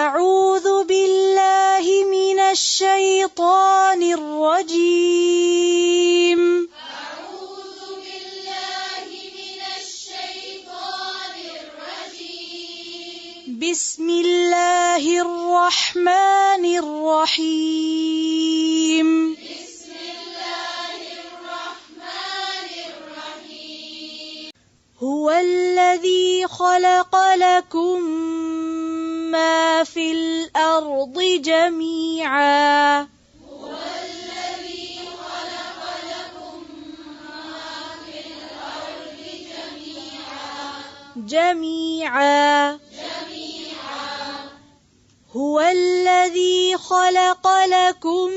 أعوذ بالله من الشيطان الرجيم. أعوذ بالله من الشيطان الرجيم. بسم الله الرحمن الرحيم. بسم الله الرحمن الرحيم. هو الذي خلق لكم ما في الأرض جميعا. هو الذي خلق لكم ما في الأرض جميعا. جميعا. هو الذي خلق لكم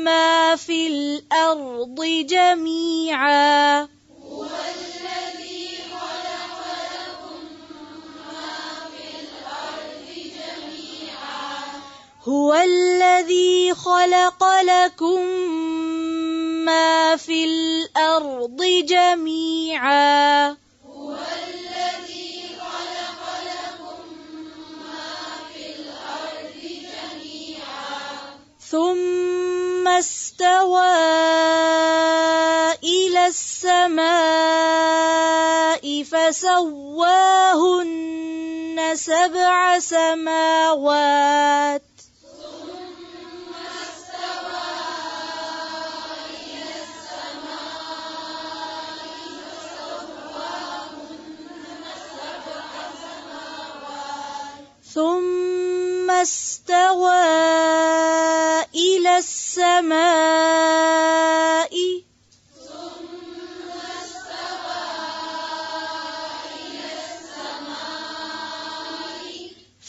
ما في الأرض جميعا. هو الذي خلق لكم ما في الأرض جميعا. هو الذي خلق لكم ما في الأرض جميعا. هو الذي خلق لكم ما في الأرض جميعا. ثم استوى إلى السماء فسواهن سبع سماوات. ثم استوى إلى السماء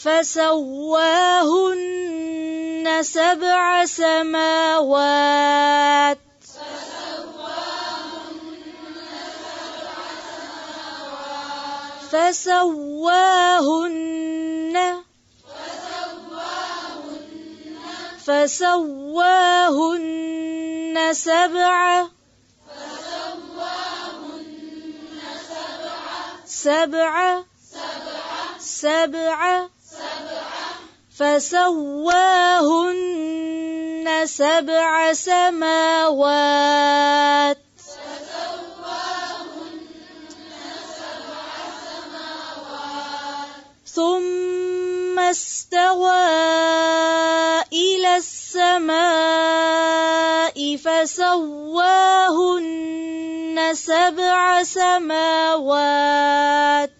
فسواهن سبع سماوات. ثم استوى إلى السماء ثم استوى إلى السماء فسواهن سبع سماوات. فسواهن سبع سماوات. ثم استوى إلى السماء فسواهن سبع سماوات.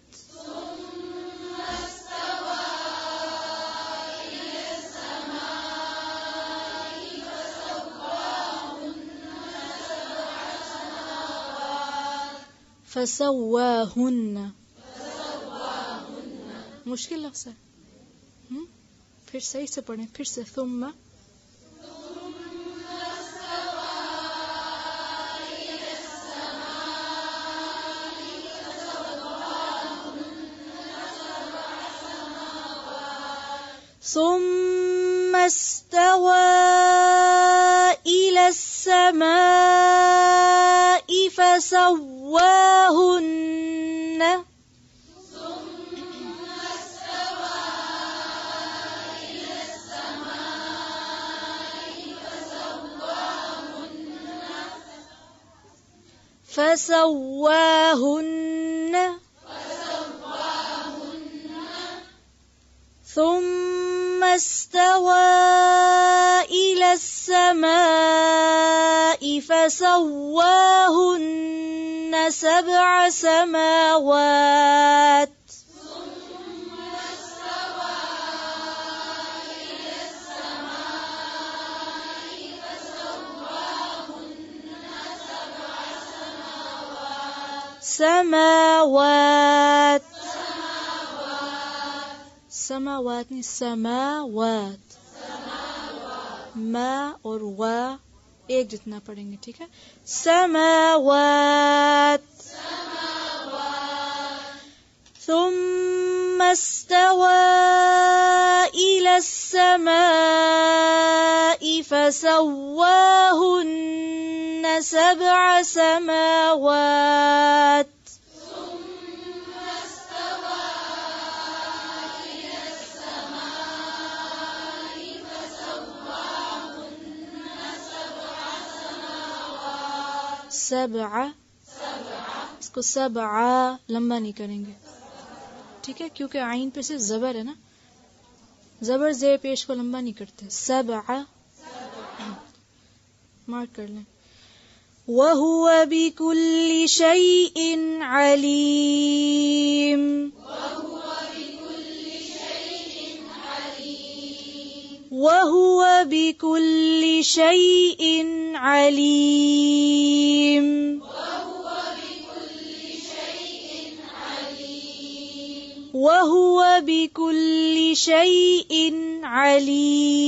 فسواهن مشکل لفظ ہے، پھر صحیح سے پڑھیں، پھر سے ثم ثم استوى إلى السماء فسواهن ثم استوى إلى السماء فسواهن سبع سماوات. سماوات سماوات نہیں سماوات، ما اور وا ایک جتنا پڑھیں گے، ٹھیک ہے؟ سماوات. ثم استوى إلى السماء فسواهن سبع سماوات. ثم استوى إلى السماء سبع، اس کو سبع لمبا نہیں کریں گے، ٹھیک ہے، کیونکہ عین پہ سے زبر ہے نا، زبر زیر پیش کو لمبا نہیں کرتے. سبع مارک کر لیں. وَهُوَ بِكُلِّ شَيْءٍ عَلِيمٌ، وَهُوَ بِكُلِّ شَيْءٍ عَلِيمٌ، وَهُوَ بِكُلِّ شَيْءٍ عَلِيمٌ،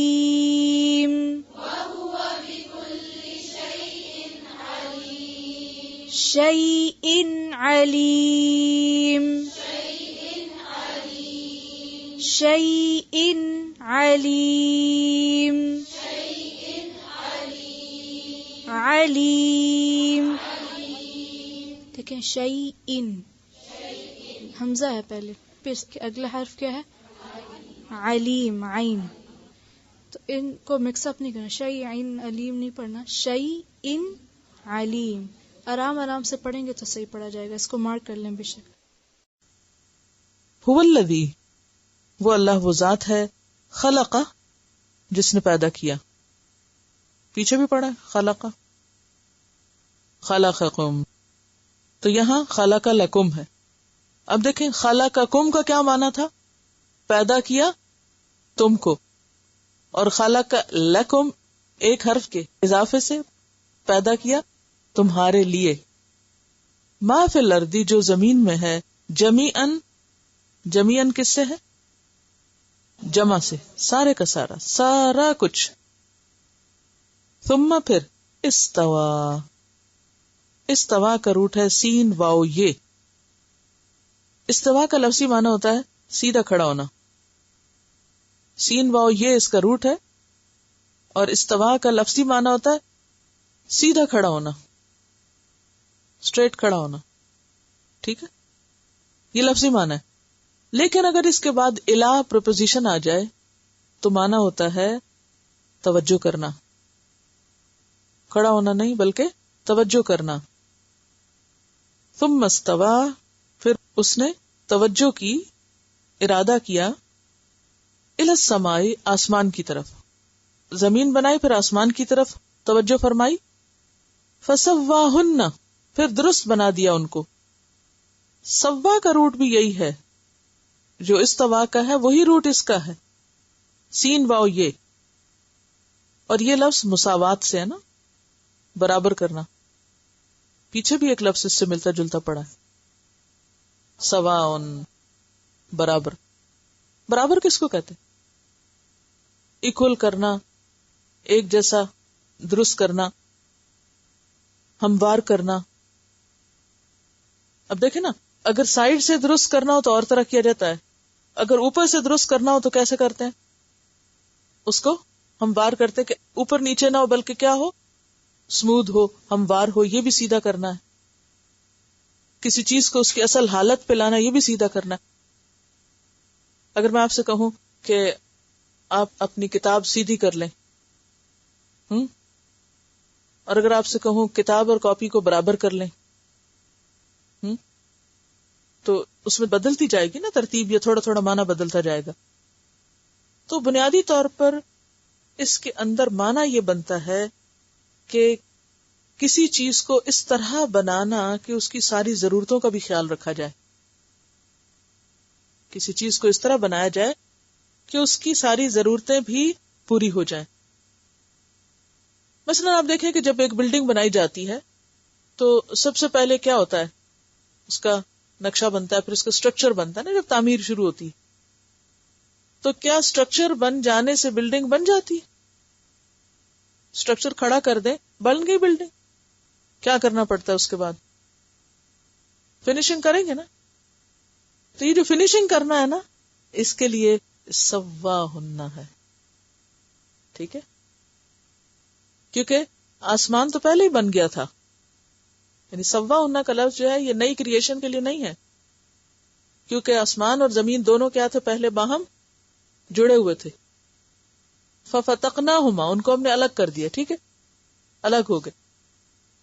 شَيْءٍ عَلِيمٌ، شَيْءٍ عَلِيمٌ، علیم. دیکھیں شیئن حمزہ ہے پہلے، پھر اس کے اگلا حرف کیا ہے؟ علیم، عین. تو ان کو مکس اپ نہیں کرنا، شیئن علیم نہیں پڑھنا، شیئن علیم. آرام آرام سے پڑھیں گے تو صحیح پڑھا جائے گا. اس کو مارک کر لیں بے شک. هو الذی، وہ اللہ وہ ذات ہے، خلق جس نے پیدا کیا. پیچھے بھی پڑھا ہے خلق، خلقکم، تو یہاں خلق لکم ہے. اب دیکھیں خلقکم کا کیا معنی تھا؟ پیدا کیا تم کو، اور خلق لکم ایک حرف کے اضافے سے پیدا کیا تمہارے لیے. ما فی الارض جو زمین میں ہے، جمیعاً، جمیعاً کس سے ہے؟ جمع سے، سارے کا سارا، سارا کچھ. ثم پھر استوا، استوا کا روٹ ہے سین واو یہ. استوا کا لفظی معنی ہوتا ہے سیدھا کھڑا ہونا، سین واو یہ اس کا روٹ ہے، اور استوا کا لفظی معنی ہوتا ہے سیدھا کھڑا ہونا، اسٹریٹ کھڑا ہونا. ٹھیک ہے، یہ لفظی معنی ہے. لیکن اگر اس کے بعد الا پریپوزیشن آ جائے تو معنی ہوتا ہے توجہ کرنا، کھڑا ہونا نہیں بلکہ توجہ کرنا. ثم استوا، پھر اس نے توجہ کی، ارادہ کیا، الی السماء، آسمان کی طرف. زمین بنائی پھر آسمان کی طرف توجہ فرمائی. فسواہن، پھر درست بنا دیا ان کو. سوا کا روٹ بھی یہی ہے، جو استوا کا ہے وہی روٹ اس کا ہے، سین واو یہ. اور یہ لفظ مساوات سے ہے نا، برابر کرنا. پیچھے بھی ایک لفظ اس سے ملتا جلتا پڑا ہے، سواؤن، برابر. برابر کس کو کہتے؟ ایکول کرنا، ایک جیسا، درست کرنا، ہموار کرنا. اب دیکھیں نا، اگر سائڈ سے درست کرنا ہو تو اور طرح کیا جاتا ہے، اگر اوپر سے درست کرنا ہو تو کیسے کرتے ہیں؟ اس کو ہموار کرتے کہ اوپر نیچے نہ ہو بلکہ کیا ہو، اسموتھ ہو، ہموار ہو. یہ بھی سیدھا کرنا ہے. کسی چیز کو اس کی اصل حالت پہ لانا، یہ بھی سیدھا کرنا ہے. اگر میں آپ سے کہوں کہ آپ اپنی کتاب سیدھی کر لیں، اور اگر آپ سے کہوں کتاب اور کاپی کو برابر کر لیں، تو اس میں بدلتی جائے گی نا ترتیب، یا تھوڑا تھوڑا معنی بدلتا جائے گا. تو بنیادی طور پر اس کے اندر معنی یہ بنتا ہے کہ کسی چیز کو اس طرح بنانا کہ اس کی ساری ضرورتوں کا بھی خیال رکھا جائے. کسی چیز کو اس طرح بنایا جائے کہ اس کی ساری ضرورتیں بھی پوری ہو جائیں. مثلا آپ دیکھیں کہ جب ایک بلڈنگ بنائی جاتی ہے تو سب سے پہلے کیا ہوتا ہے؟ اس کا نقشہ بنتا ہے، پھر اس کا اسٹرکچر بنتا ہے نا. جب تعمیر شروع ہوتی تو کیا اسٹرکچر بن جانے سے بلڈنگ بن جاتی؟ اسٹرکچر کھڑا کر دیں، بن گئی بلڈنگ. کیا کرنا پڑتا ہے اس کے بعد؟ فنیشنگ کریں گے نا. تو یہ جو فنیشنگ کرنا ہے نا، اس کے لیے سواہن ہے. ٹھیک ہے، کیونکہ آسمان تو پہلے ہی بن گیا تھا. یعنی سواہن کا لفظ جو ہے یہ نئی کریشن کے لیے نہیں ہے، کیونکہ آسمان اور زمین دونوں کیا تھے؟ پہلے باہم جڑے ہوئے تھے. ففتقناہما، ان کو ہم نے الگ کر دیا. ٹھیک ہے، الگ ہو گئے.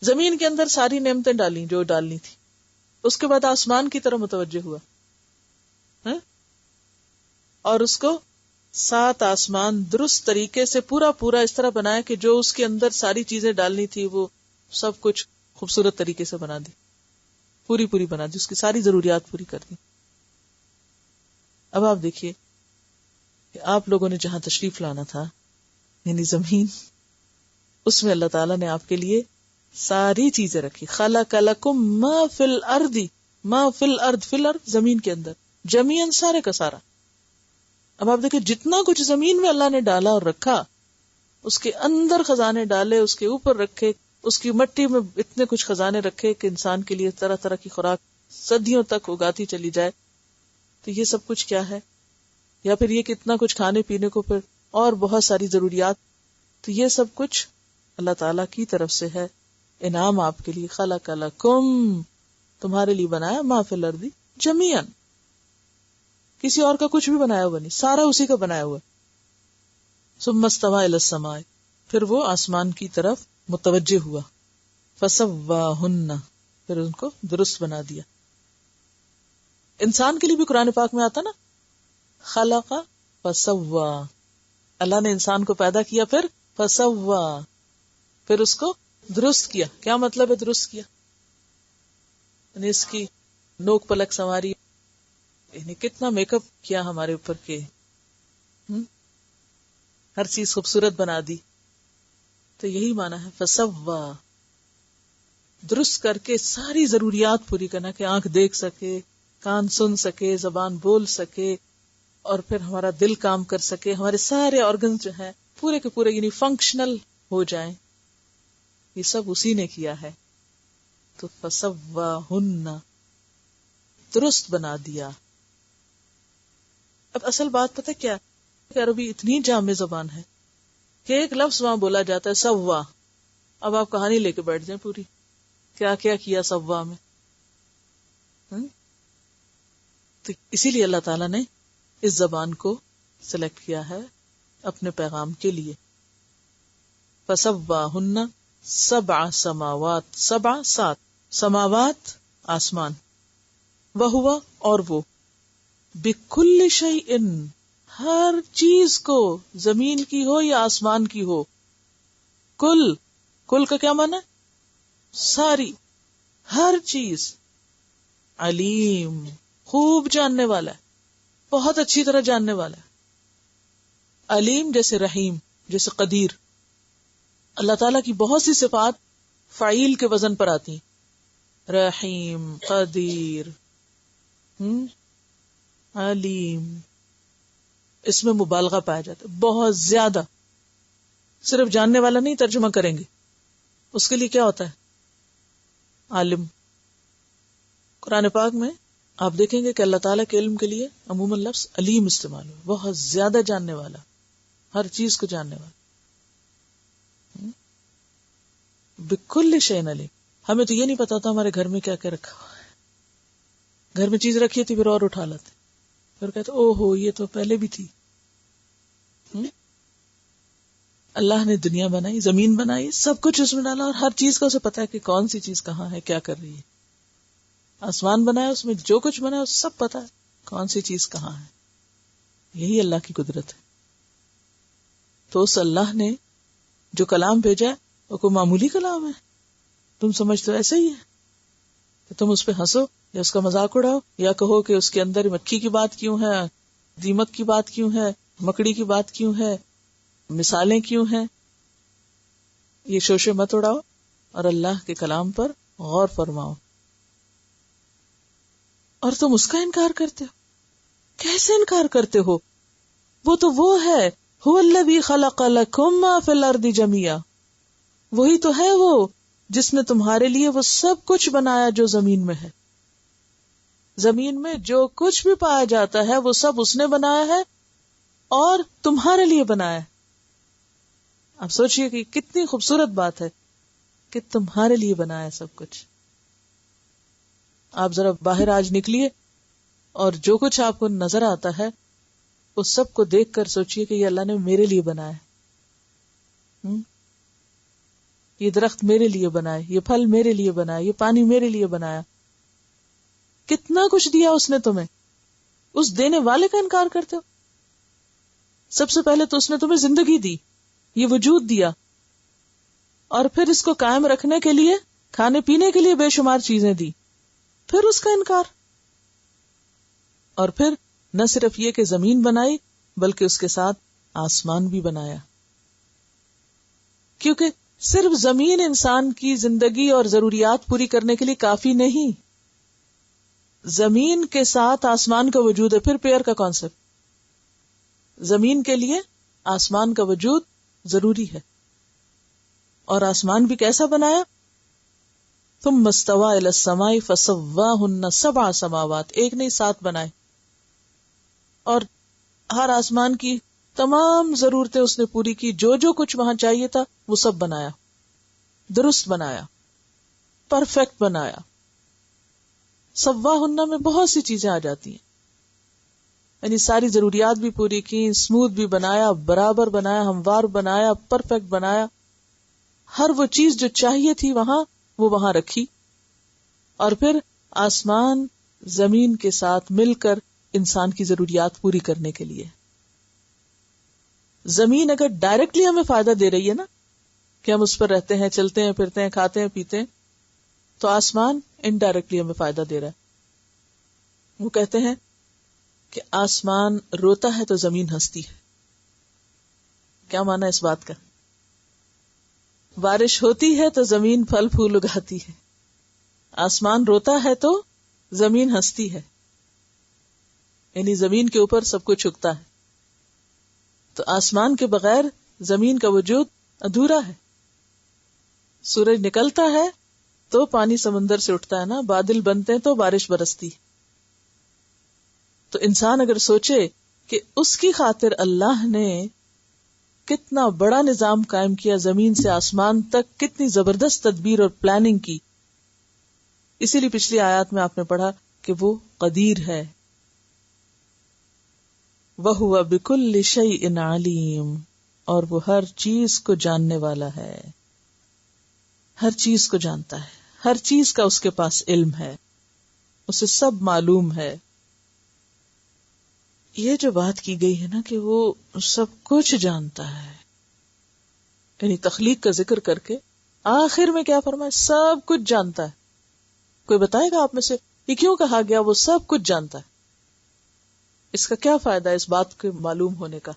زمین کے اندر ساری نعمتیں ڈالی جو ڈالنی تھی. اس کے بعد آسمان کی طرف متوجہ ہوا اور اس کو 7 آسمان درست طریقے سے پورا اس طرح بنایا کہ جو اس کے اندر ساری چیزیں ڈالنی تھی وہ سب کچھ خوبصورت طریقے سے بنا دی, پوری بنا دی, اس کی ساری ضروریات پوری کر دی. اب آپ دیکھیے کہ آپ لوگوں نے جہاں تشریف لانا تھا یعنی زمین, اس میں اللہ تعالیٰ نے آپ کے لیے ساری چیزیں رکھی. خلق لکم ما فی الارض, ما فی الارض, فی الارض زمین کے اندر, جمیعاً سارے کا سارا. اب آپ دیکھیں جتنا کچھ زمین میں اللہ نے ڈالا اور رکھا, اس کے اندر خزانے ڈالے, اس کے اوپر رکھے, اس کی مٹی میں اتنے کچھ خزانے رکھے کہ انسان کے لیے طرح طرح کی خوراک صدیوں تک اگاتی چلی جائے. تو یہ سب کچھ کیا ہے؟ یا پھر یہ کتنا کچھ کھانے پینے کو, پھر اور بہت ساری ضروریات. تو یہ سب کچھ اللہ تعالیٰ کی طرف سے ہے, انعام آپ کے لیے. خلق لکم, تمہارے لیے بنایا, ما فی الارض جمیعاً, کسی اور کا کچھ بھی بنایا ہوا نہیں, سارا اسی کا بنایا ہوا. ثم استوى الی السماء, پھر وہ آسمان کی طرف متوجہ ہوا. فسواہن, پھر ان کو درست بنا دیا. انسان کے لیے بھی قرآن پاک میں آتا نا, خلق فسوا, اللہ نے انسان کو پیدا کیا, پھر فسوا, پھر اس کو درست کیا. کیا مطلب ہے درست کیا؟ یعنی اس کی نوک پلک سنواری, یعنی کتنا میک اپ کیا ہمارے اوپر کے, ہر چیز خوبصورت بنا دی. تو یہی معنی ہے فسوا, درست کر کے ساری ضروریات پوری کرنا, کہ آنکھ دیکھ سکے, کان سن سکے, زبان بول سکے, اور پھر ہمارا دل کام کر سکے, ہمارے سارے آرگن جو ہیں پورے کے پورے یعنی فنکشنل ہو جائیں. یہ سب اسی نے کیا ہے. تو فسواہن, درست بنا دیا. اب اصل بات پتہ کیا کہ عربی اتنی جامع زبان ہے کہ ایک لفظ وہاں بولا جاتا ہے سوا. اب آپ کہانی لے کے بیٹھ جائیں پوری, کیا کیا کیا سوا میں. تو اسی لیے اللہ تعالیٰ نے اس زبان کو سلیکٹ کیا ہے اپنے پیغام کے لیے. فسواہن 7 سماوات, 7 سماوات آسمان, وہوا, اور وہ, بکل شیء, ہر چیز کو, زمین کی ہو یا آسمان کی ہو, کل کا کیا معنی ہے؟ ساری, ہر چیز. علیم, خوب جاننے والا ہے, بہت اچھی طرح جاننے والا ہے. علیم جیسے رحیم, جیسے قدیر. اللہ تعالیٰ کی بہت سی صفات فعیل کے وزن پر آتی ہیں, رحیم, قدیر, علیم. اس میں مبالغہ پایا جاتا ہے بہت زیادہ. صرف جاننے والا نہیں, ترجمہ کریں گے اس کے لیے کیا ہوتا ہے؟ عالم. قرآن پاک میں آپ دیکھیں گے کہ اللہ تعالیٰ کے علم کے لیے عموماً لفظ علیم استعمال ہوا, بہت زیادہ جاننے والا, ہر چیز کو جاننے والا. بکل شیء علیم. ہمیں تو یہ نہیں پتا تھا ہمارے گھر میں کیا کیا رکھا ہوا ہے. گھر میں چیز رکھی تھی پھر اور اٹھا لاتے, پھر کہتے او ہو یہ تو پہلے بھی تھی. اللہ نے دنیا بنائی, زمین بنائی, سب کچھ اس میں ڈالا, اور ہر چیز کا اسے پتا ہے کہ کون سی چیز کہاں ہے, کیا کر رہی ہے. آسمان بنایا, اس میں جو کچھ بنا ہے سب پتا ہے کون سی چیز کہاں ہے. یہی اللہ کی قدرت ہے. تو اس اللہ نے جو کلام بھیجا ہے وہ کوئی معمولی کلام ہے؟ تم سمجھتے ہو ایسے ہی ہے کہ تم اس پہ ہنسو یا اس کا مذاق اڑاؤ, یا کہو کہ اس کے اندر مکھی کی بات کیوں ہے, دیمک کی بات کیوں ہے, مکڑی کی بات کیوں ہے, مثالیں کیوں ہیں. یہ شوشے مت اڑاؤ اور اللہ کے کلام پر غور فرماؤ. اور تم اس کا انکار کرتے ہو. کیسے انکار کرتے ہو؟ وہ تو وہ ہے, هو الذی خلق لکم ما فی الارض جمیعا, وہی تو ہے وہ جس نے تمہارے لیے وہ سب کچھ بنایا جو زمین میں ہے. زمین میں جو کچھ بھی پایا جاتا ہے وہ سب اس نے بنایا ہے اور تمہارے لیے بنایا ہے. آپ سوچئے کہ کتنی خوبصورت بات ہے کہ تمہارے لیے بنایا سب کچھ. آپ ذرا باہر آج نکلیے اور جو کچھ آپ کو نظر آتا ہے اس سب کو دیکھ کر سوچئے کہ یہ اللہ نے میرے لیے بنایا ہے. یہ درخت میرے لیے بنائے، یہ پھل میرے لیے بنائے، یہ پانی میرے لیے بنایا. کتنا کچھ دیا اس نے تمہیں، اس دینے والے کا انکار کرتے ہو؟ سب سے پہلے تو اس نے تمہیں زندگی دی، یہ وجود دیا، اور پھر اس کو قائم رکھنے کے لیے کھانے پینے کے لیے بے شمار چیزیں دی، پھر اس کا انکار. اور پھر نہ صرف یہ کہ زمین بنائی بلکہ اس کے ساتھ آسمان بھی بنایا، کیونکہ صرف زمین انسان کی زندگی اور ضروریات پوری کرنے کے لیے کافی نہیں، زمین کے ساتھ آسمان کا وجود ہے. پھر پیئر کا کانسیپٹ، زمین کے لیے آسمان کا وجود ضروری ہے. اور آسمان بھی کیسا بنایا؟ ثم استوى الى السماء فسواهن 7 سماوات، ایک نہیں 7 بنائے، اور ہر آسمان کی تمام ضرورتیں اس نے پوری کی، جو جو کچھ وہاں چاہیے تھا وہ سب بنایا، درست بنایا، پرفیکٹ بنایا. سواہن میں بہت سی چیزیں آ جاتی ہیں، یعنی ساری ضروریات بھی پوری کی، اسموتھ بھی بنایا، برابر بنایا، ہموار بنایا، پرفیکٹ بنایا. ہر وہ چیز جو چاہیے تھی وہاں، وہ وہاں رکھی. اور پھر آسمان زمین کے ساتھ مل کر انسان کی ضروریات پوری کرنے کے لیے. زمین اگر ڈائریکٹلی ہمیں فائدہ دے رہی ہے نا، کہ ہم اس پر رہتے ہیں، چلتے ہیں، پھرتے ہیں، کھاتے ہیں، پیتے ہیں، تو آسمان انڈائریکٹلی ہمیں فائدہ دے رہا ہے. وہ کہتے ہیں کہ آسمان روتا ہے تو زمین ہنستی ہے. کیا معنی ہے اس بات کا؟ بارش ہوتی ہے تو زمین پھل پھول اگاتی ہے، آسمان روتا ہے تو زمین ہنستی ہے، یعنی زمین کے اوپر سب کچھ اگتا ہے. تو آسمان کے بغیر زمین کا وجود ادھورا ہے. سورج نکلتا ہے تو پانی سمندر سے اٹھتا ہے نا، بادل بنتے ہیں تو بارش برستی. تو انسان اگر سوچے کہ اس کی خاطر اللہ نے کتنا بڑا نظام قائم کیا، زمین سے آسمان تک کتنی زبردست تدبیر اور پلاننگ کی. اسی لیے پچھلی آیات میں آپ نے پڑھا کہ وہ قدیر ہے. وَهُوَ بِكُلِّ شَيْءٍ عَلِيمٌ، اور وہ ہر چیز کو جاننے والا ہے، ہر چیز کو جانتا ہے، ہر چیز کا اس کے پاس علم ہے، اسے سب معلوم ہے. یہ جو بات کی گئی ہے نا کہ وہ سب کچھ جانتا ہے، یعنی تخلیق کا ذکر کر کے آخر میں کیا فرمایا؟ سب کچھ جانتا ہے. کوئی بتائے گا آپ میں سے یہ کیوں کہا گیا وہ سب کچھ جانتا ہے؟ اس کا کیا فائدہ ہے اس بات کے معلوم ہونے کا؟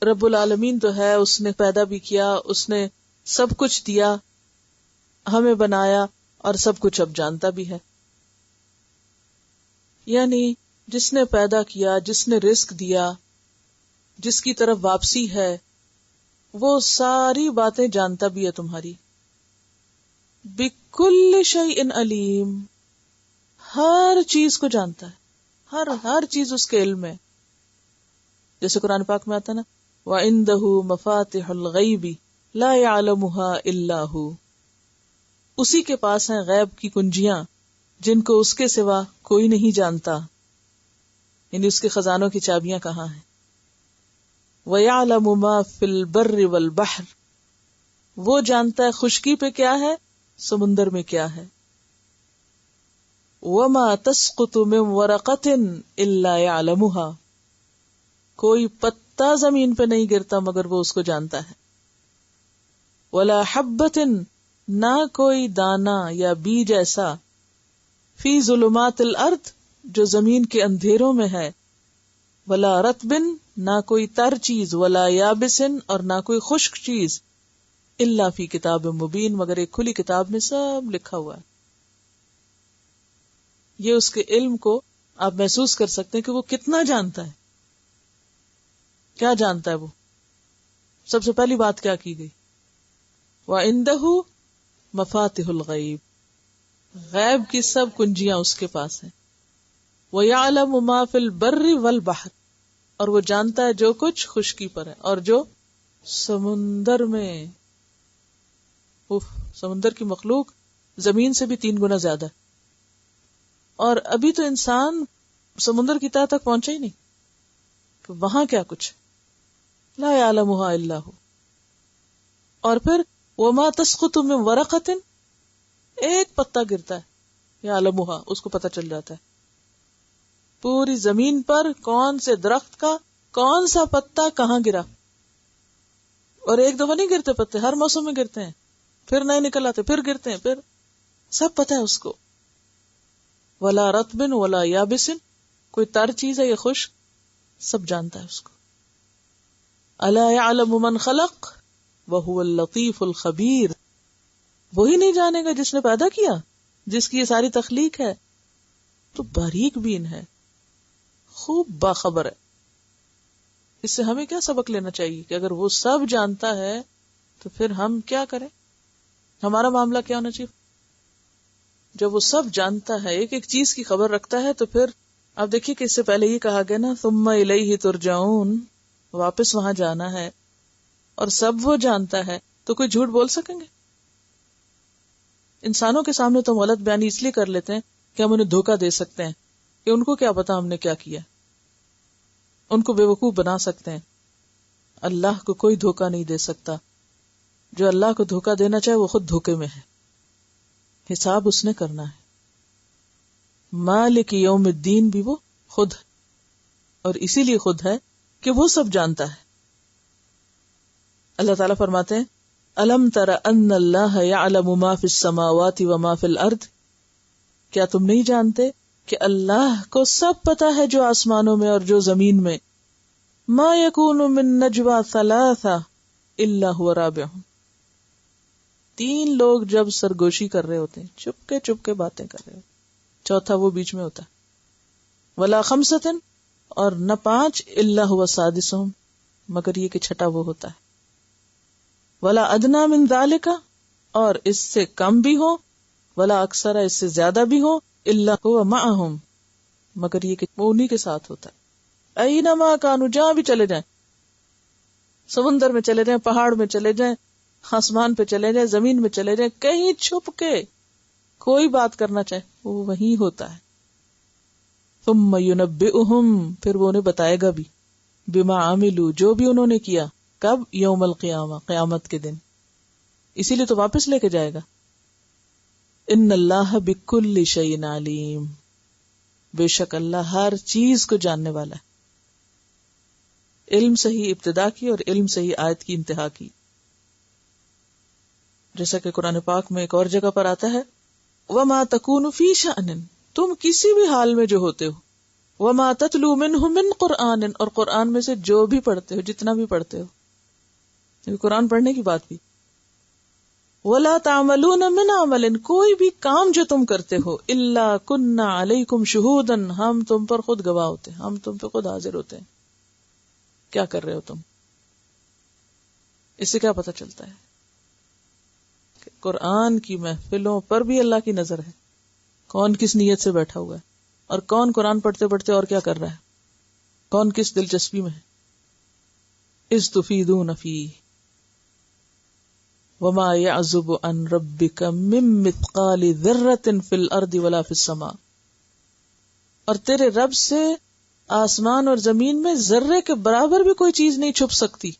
رب العالمین تو ہے، اس نے پیدا بھی کیا، اس نے سب کچھ دیا، ہمیں بنایا، اور سب کچھ اب جانتا بھی ہے. یعنی جس نے پیدا کیا، جس نے رزق دیا، جس کی طرف واپسی ہے، وہ ساری باتیں جانتا بھی ہے تمہاری. بِكُلِّ شَيْءٍ عَلِيمٌ، ہر چیز کو جانتا ہے، ہر چیز اس کے علم میں. جیسے قرآن پاک میں آتا نا، وَعِندَهُ مَفَاتِحُ الْغَيْبِ لَا يَعْلَمُهَا إِلَّا هُ، اسی کے پاس ہیں غیب کی کنجیاں جن کو اس کے سوا کوئی نہیں جانتا، یعنی اس کے خزانوں کی چابیاں کہاں ہیں. وَيَعْلَمُ مَا فِي الْبَرِّ وَالْبَحْرِ، وہ جانتا ہے خشکی پہ کیا ہے، سمندر میں کیا ہے. وَمَا تَسْقُطُ مِن وَرَقَةٍ إِلَّا يَعْلَمُهَا، کوئی پتا زمین پہ نہیں گرتا مگر وہ اس کو جانتا ہے. وَلَا حَبَّةٍ، نہ کوئی دانا یا بیج ایسا، فی ظلمات الارض، جو زمین کے اندھیروں میں ہے. ولا رطبن، نہ کوئی تر چیز، ولا یابسن، اور نہ کوئی خشک چیز، الا فی کتاب مبین، مگر ایک کھلی کتاب میں سب لکھا ہوا ہے. یہ اس کے علم کو آپ محسوس کر سکتے ہیں کہ وہ کتنا جانتا ہے. کیا جانتا ہے وہ؟ سب سے پہلی بات کیا کی گئی؟ وَعِندَهُ مَفَاتِحُ الْغَيْبِ، غیب کی سب کنجیاں اس کے پاس ہیں. وَيَعْلَمُ مَا فِي الْبَرِّ وَالْبَحْرِ، اور وہ جانتا ہے جو کچھ خشکی پر ہے اور جو سمندر میں. سمندر کی مخلوق زمین سے بھی 3 گنا زیادہ ہے، اور ابھی تو انسان سمندر کی تہہ تک پہنچا ہی نہیں کہ وہاں کیا کچھ. لا يعلمها الا هو. اور پھر وما تسقط من ورقۃ، ایک پتا گرتا ہے یعلمھا، اس کو پتہ چل جاتا ہے پوری زمین پر کون سے درخت کا کون سا پتا کہاں گرا. اور ایک دفعہ نہیں گرتے پتے، ہر موسم میں گرتے ہیں، پھر نئے نکل آتے، پھر گرتے ہیں، پھر سب پتہ ہے اس کو. ولا رطب ولا یابس، کوئی تر چیز ہے یا خشک، سب جانتا ہے اس کو. الا یعلم من خلق وهو اللطیف الخبیر، وہی نہیں جانے گا جس نے پیدا کیا، جس کی یہ ساری تخلیق ہے، تو باریک بین ہے، خوب باخبر ہے. اس سے ہمیں کیا سبق لینا چاہیے کہ اگر وہ سب جانتا ہے تو پھر ہم کیا کریں، ہمارا معاملہ کیا ہونا چاہیے. جب وہ سب جانتا ہے، ایک ایک چیز کی خبر رکھتا ہے، تو پھر آپ دیکھیے کہ اس سے پہلے یہ کہا گیا نا ثم الیہ ترجعون، واپس وہاں جانا ہے، اور سب وہ جانتا ہے تو کوئی جھوٹ بول سکیں گے؟ انسانوں کے سامنے تو غلط بیانی اس لیے کر لیتے ہیں کہ ہم انہیں دھوکہ دے سکتے ہیں کہ ان کو کیا پتا ہم نے کیا کیا، ان کو بے وقوف بنا سکتے ہیں. اللہ کو کوئی دھوکہ نہیں دے سکتا. جو اللہ کو دھوکہ دینا چاہے وہ خود دھوکے میں ہے، حساب اس نے کرنا ہے. مالک یوم الدین بھی وہ خود ہے، اور اسی لیے خود ہے کہ وہ سب جانتا ہے. اللہ تعالیٰ فرماتے ہیں الم تر ان اللہ یعلم ما فی السماوات وما فی الارض، کیا تم نہیں جانتے کہ اللہ کو سب پتا ہے جو آسمانوں میں اور جو زمین میں. ما یکون من نجوا ثلاثہ الا هو رابعہم، 3 لوگ جب سرگوشی کر رہے ہوتے ہیں، چپ کے باتیں کر رہے ہوتے، چوتھا وہ بیچ میں ہوتا ہے. ولا خمسۃ، اور نہ 5 الا هو سادسہم، مگر یہ کہ چھٹا وہ ہوتا ہے. ولا ادنا من ذالک، اور اس سے کم بھی ہو، ولا اکثر، اس سے زیادہ بھی ہو، الا هو معہم، مگر یہ کہ وہ انہی کے ساتھ ہوتا ہے. اینما کانوا، جہاں بھی چلے جائیں، سمندر میں چلے جائیں، پہاڑ میں چلے جائیں، آسمان پہ چلے جائیں، زمین میں چلے جائیں، کہیں چھپ کے کوئی بات کرنا چاہے وہ وہیں ہوتا ہے. ثم ینبئہم، پھر وہ انہیں بتائے گا بھی، بما عملوا، جو بھی انہوں نے کیا. کب؟ یوم القیامہ، قیامت کے دن. اسی لیے تو واپس لے کے جائے گا. ان اللہ بکل شیء علیم، بے شک اللہ ہر چیز کو جاننے والا ہے. علم سے ہی ابتدا کی اور علم سے ہی آیت کی انتہا کی. جیسا کہ قرآن پاک میں ایک اور جگہ پر آتا ہے وما تکون فی شأن، تم کسی بھی حال میں جو ہوتے ہو، وما تتلو منہ من قرآن، اور قرآن میں سے جو بھی پڑھتے ہو، جتنا بھی پڑھتے ہو، قرآن پڑھنے کی بات بھی. ولا تعملون من عمل، کوئی بھی کام جو تم کرتے ہو، الا کنا علیکم شہودا، ہم تم پر خود گواہ ہوتے ہیں، ہم تم پہ خود حاضر ہوتے ہیں. کیا کر رہے ہو تم؟ اس سے کیا پتہ چلتا ہے کہ قرآن کی محفلوں پر بھی اللہ کی نظر ہے، کون کس نیت سے بیٹھا ہوا ہے، اور کون قرآن پڑھتے پڑھتے اور کیا کر رہا ہے، کون کس دلچسپی میں ہے. اذ تفیدون فیہ وما يعزب عن ربك من مثقال ذرة في الارض ولا في السماء، اور تیرے رب سے آسمان اور زمین میں ذرے کے برابر بھی کوئی چیز نہیں چھپ سکتی،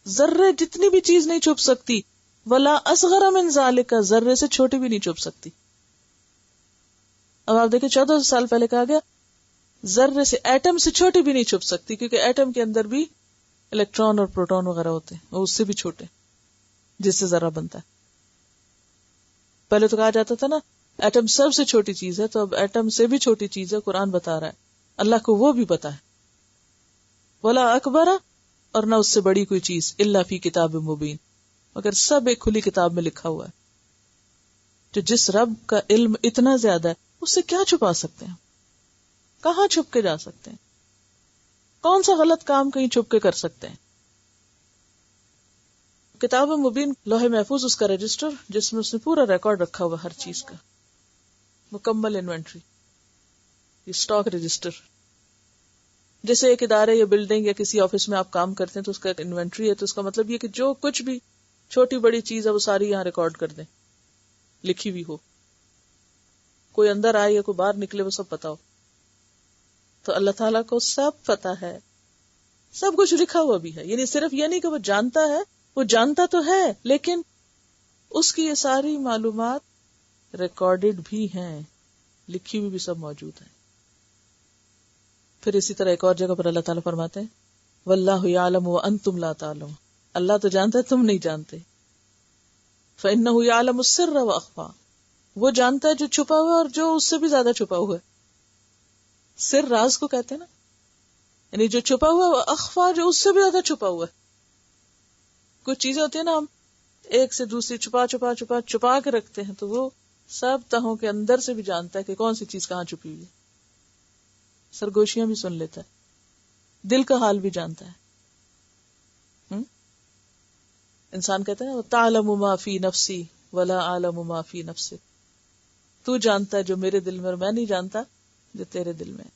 ذرے جتنی بھی چیز نہیں چھپ سکتی. ولا اصغر من ذلك، ذرے سے چھوٹی بھی نہیں چھپ سکتی. اب آپ دیکھیں 1400 سال پہلے کہا گیا ذرے سے، ایٹم سے چھوٹی بھی نہیں چھپ سکتی، کیونکہ ایٹم کے اندر بھی الیکٹران اور پروٹون وغیرہ ہوتے ہیں، وہ اس سے بھی چھوٹے، جس سے ذرہ بنتا ہے. پہلے تو کہا جاتا تھا نا ایٹم سب سے چھوٹی چیز ہے، تو اب ایٹم سے بھی چھوٹی چیز ہے، قرآن بتا رہا ہے، اللہ کو وہ بھی پتا ہے. ولا اکبر، اور نہ اس سے بڑی کوئی چیز، الا فی کتاب مبین، مگر سب ایک کھلی کتاب میں لکھا ہوا ہے. جو جس رب کا علم اتنا زیادہ ہے، اس سے کیا چھپا سکتے ہیں، کہاں چھپ کے جا سکتے ہیں، کون سا غلط کام کہیں چھپ کے کر سکتے ہیں. کتاب مبین لوح محفوظ اس کا رجسٹر، جس میں اس نے پورا ریکارڈ رکھا ہوا ہر چیز کا، مکمل انوینٹری، یہ اسٹاک رجسٹر. جیسے ایک ادارے یا بلڈنگ یا کسی آفس میں آپ کام کرتے ہیں تو اس کا ایک انوینٹری ہے، تو اس کا مطلب یہ کہ جو کچھ بھی چھوٹی بڑی چیز ہے وہ ساری یہاں ریکارڈ کر دیں، لکھی ہوئی ہو، کوئی اندر آئے یا کوئی باہر نکلے وہ سب پتا ہو. تو اللہ تعالیٰ کو سب پتا ہے، سب کچھ لکھا ہوا بھی ہے. یعنی صرف یہ نہیں کہ وہ جانتا ہے وہ جانتا تو ہے لیکن اس کی یہ ساری معلومات ریکارڈڈ بھی ہیں، لکھی ہوئی بھی سب موجود ہیں. پھر اسی طرح ایک اور جگہ پر اللہ تعالیٰ فرماتے ہیں واللہ یعلم وانتم لا تعلمون، اللہ تو جانتا ہے تم نہیں جانتے. فإنہ یعلم السر واخفی، وہ جانتا ہے جو چھپا ہوا ہے اور جو اس سے بھی زیادہ چھپا ہوا ہے. سر راز کو کہتے ہیں نا، یعنی جو چھپا ہوا ہے، اخفا جو اس سے بھی زیادہ چھپا ہوا ہے. کچھ چیزیں ہوتی ہیں نا ہم ایک سے دوسری چھپا کے رکھتے ہیں، تو وہ سب تہوں کے اندر سے بھی جانتا ہے کہ کون سی چیز کہاں چھپی ہوئی ہے. سرگوشیاں بھی سن لیتا ہے، دل کا حال بھی جانتا ہے. انسان کہتا ہے تعلم ما فی نفسی ولا اعلم ما فی نفسک، تو جانتا ہے جو میرے دل میں اور میں نہیں جانتا جو تیرے دل میں.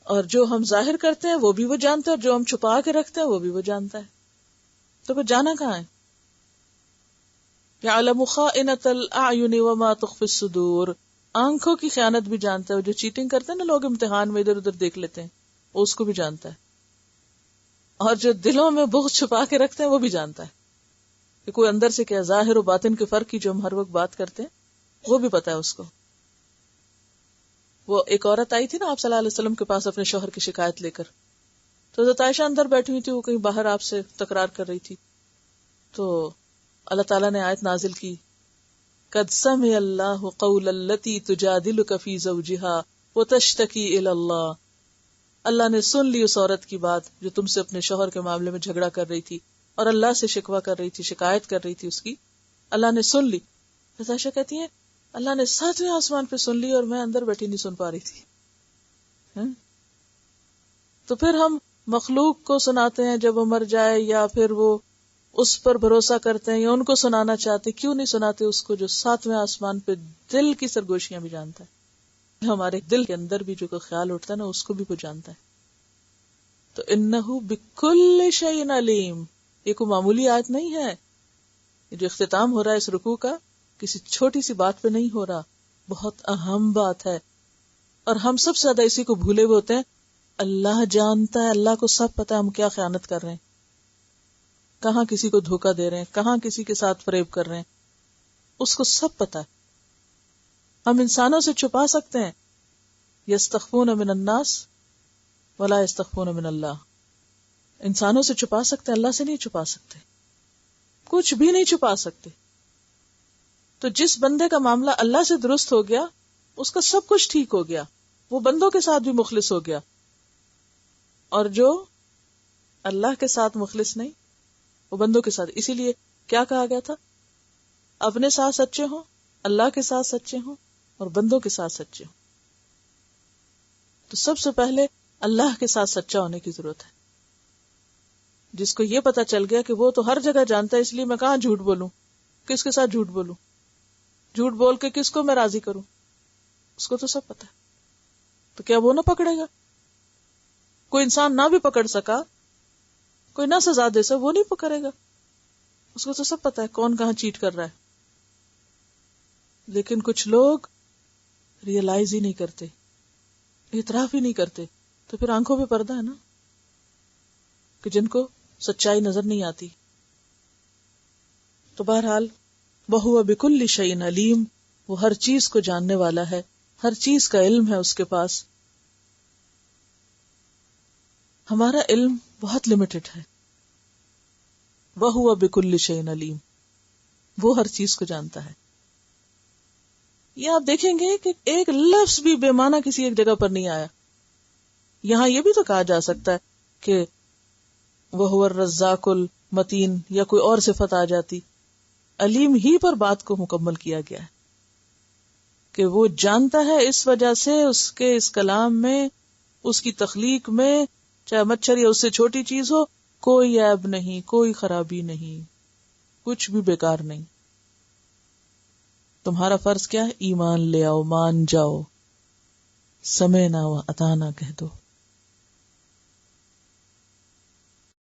اور جو ہم ظاہر کرتے ہیں وہ بھی وہ جانتا ہے، اور جو ہم چھپا کے رکھتے ہیں وہ بھی وہ جانتا ہے. تو پھر جانا کہاں ہے؟ یعلم خائنۃ الاعین وما تخفی الصدور، آنکھوں کی خیانت بھی جانتا ہے. جو چیٹنگ کرتے ہیں نا لوگ امتحان میں ادھر ادھر دیکھ لیتے ہیں، وہ اس کو بھی جانتا ہے. اور جو دلوں میں بغض چھپا کے رکھتے ہیں وہ بھی جانتا ہے کہ کوئی اندر سے کیا ظاہر و باطن کے فرق کی جو ہم ہر وقت بات کرتے ہیں وہ بھی پتا ہے اس کو. وہ ایک عورت آئی تھی نا آپ صلی اللہ علیہ وسلم کے پاس اپنے شوہر کی شکایت لے کر، تو حضرت عائشہ اندر بیٹھی ہوئی تھی، وہ کہیں باہر آپ سے تکرار کر رہی تھی. تو اللہ تعالیٰ نے آیت نازل کی قد سمع اللہ قول التی تجادلک فی زوجہا وتشتکی الی اللہ، اللہ نے سن لی اس عورت کی بات جو تم سے اپنے شوہر کے معاملے میں جھگڑا کر رہی تھی اور اللہ سے شکوہ کر رہی تھی، شکایت کر رہی تھی اس کی. اللہ نے سن لی. حضرت عائشہ کہتی ہیں اللہ نے 7ویں آسمان پہ سن لی اور میں اندر بیٹھی نہیں سن پا رہی تھی. تو پھر ہم مخلوق کو سناتے ہیں جب وہ مر جائے، یا پھر وہ اس پر بھروسہ کرتے ہیں یا ان کو سنانا چاہتے، کیوں نہیں سناتے اس کو جو 7ویں آسمان پہ دل کی سرگوشیاں بھی جانتا ہے، ہمارے دل کے اندر بھی جو کوئی خیال اٹھتا ہے نا اس کو بھی وہ جانتا ہے. تو انہ بکل شیء علیم، یہ کوئی معمولی آیت نہیں ہے. یہ جو اختتام ہو رہا ہے اس رکوع کا کسی چھوٹی سی بات پہ نہیں ہو رہا، بہت اہم بات ہے. اور ہم سب سے زیادہ اسی کو بھولے ہوئے ہوتے ہیں. اللہ جانتا ہے، اللہ کو سب پتا ہے ہم کیا خیانت کر رہے ہیں، کہاں کسی کو دھوکہ دے رہے ہیں، کہاں کسی کے ساتھ فریب کر رہے ہیں، اس کو سب پتا ہے. ہم انسانوں سے چھپا سکتے ہیں، یستخفون من الناس ولا یستخفون من اللہ، انسانوں سے چھپا سکتے ہیں، اللہ سے نہیں چھپا سکتے، کچھ بھی نہیں چھپا سکتے. تو جس بندے کا معاملہ اللہ سے درست ہو گیا اس کا سب کچھ ٹھیک ہو گیا، وہ بندوں کے ساتھ بھی مخلص ہو گیا. اور جو اللہ کے ساتھ مخلص نہیں وہ بندوں کے ساتھ. اسی لیے کیا کہا گیا تھا؟ اپنے ساتھ سچے ہوں، اللہ کے ساتھ سچے ہوں اور بندوں کے ساتھ سچے ہوں. تو سب سے پہلے اللہ کے ساتھ سچا ہونے کی ضرورت ہے. جس کو یہ پتا چل گیا کہ وہ تو ہر جگہ جانتا ہے، اس لیے میں کہاں جھوٹ بولوں، کس کے ساتھ جھوٹ بولوں، جھوٹ بول کے کس کو میں راضی کروں، اس کو تو سب پتا ہے. تو کیا وہ نہ پکڑے گا؟ کوئی انسان نہ بھی پکڑ سکا، کوئی نہ سزا دے سکا، وہ نہیں پکڑے گا، اس کو تو سب پتا ہے کون کہاں چیٹ کر رہا ہے. لیکن کچھ لوگ ریئلائز ہی نہیں کرتے، اعتراف ہی نہیں کرتے. تو پھر آنکھوں پہ پردہ ہے نا کہ جن کو سچائی نظر نہیں آتی. تو بہرحال وَهُوَ بِكُلِّ شَيْءٍ عَلِيمٌ، وہ ہر چیز کو جاننے والا ہے، ہر چیز کا علم ہے اس کے پاس. ہمارا علم بہت لمیٹڈ ہے. وَهُوَ بِكُلِّ شَيْءٍ عَلِيمٌ، وہ ہر چیز کو جانتا ہے. یہ آپ دیکھیں گے کہ ایک لفظ بھی بے معنی کسی ایک جگہ پر نہیں آیا. یہاں یہ بھی تو کہا جا سکتا ہے کہ وَهُوَ الرَّزَّاقُ الْمَتِينُ یا کوئی اور صفت آ جاتی. علیم ہی پر بات کو مکمل کیا گیا ہے کہ وہ جانتا ہے. اس وجہ سے اس کے اس کلام میں، اس کی تخلیق میں، چاہے مچھر یا اس سے چھوٹی چیز ہو، کوئی عیب نہیں، کوئی خرابی نہیں، کچھ بھی بیکار نہیں. تمہارا فرض کیا ہے؟ ایمان لے آؤ، مان جاؤ، سمعنا و اطعنا کہہ دو.